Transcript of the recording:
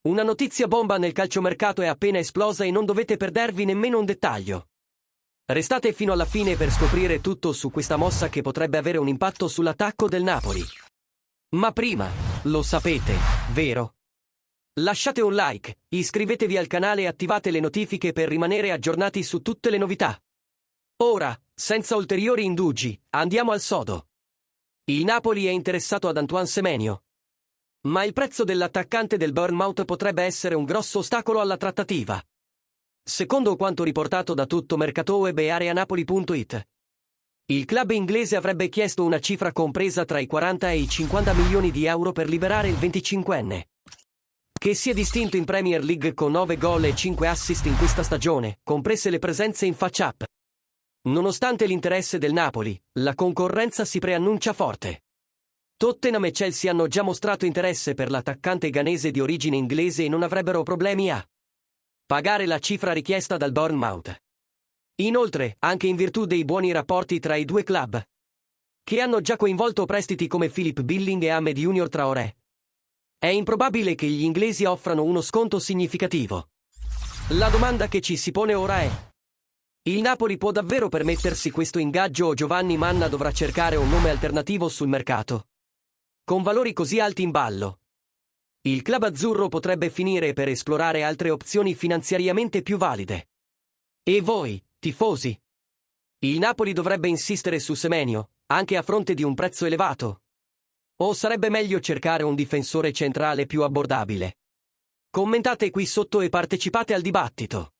Una notizia bomba nel calciomercato è appena esplosa e non dovete perdervi nemmeno un dettaglio. Restate fino alla fine per scoprire tutto su questa mossa che potrebbe avere un impatto sull'attacco del Napoli. Ma prima, lo sapete, vero? Lasciate un like, iscrivetevi al canale e attivate le notifiche per rimanere aggiornati su tutte le novità. Ora, senza ulteriori indugi, andiamo al sodo. Il Napoli è interessato ad Antoine Semenyo. Ma il prezzo dell'attaccante del Bournemouth potrebbe essere un grosso ostacolo alla trattativa. Secondo quanto riportato da Tuttomercatoweb e Areanapoli.it, il club inglese avrebbe chiesto una cifra compresa tra i 40 e i 50 milioni di euro per liberare il 25enne. Che si è distinto in Premier League con 9 gol e 5 assist in questa stagione, comprese le presenze in Facciap. Nonostante l'interesse del Napoli, la concorrenza si preannuncia forte. Tottenham e Chelsea hanno già mostrato interesse per l'attaccante ghanese di origine inglese e non avrebbero problemi a pagare la cifra richiesta dal Bournemouth. Inoltre, anche in virtù dei buoni rapporti tra i due club, che hanno già coinvolto prestiti come Philip Billing e Ahmed Junior Traoré, è improbabile che gli inglesi offrano uno sconto significativo. La domanda che ci si pone ora è: il Napoli può davvero permettersi questo ingaggio o Giovanni Manna dovrà cercare un nome alternativo sul mercato? Con valori così alti in ballo, il club azzurro potrebbe finire per esplorare altre opzioni finanziariamente più valide. E voi, tifosi? Il Napoli dovrebbe insistere su Semenyo, anche a fronte di un prezzo elevato? O sarebbe meglio cercare un difensore centrale più abbordabile? Commentate qui sotto e partecipate al dibattito.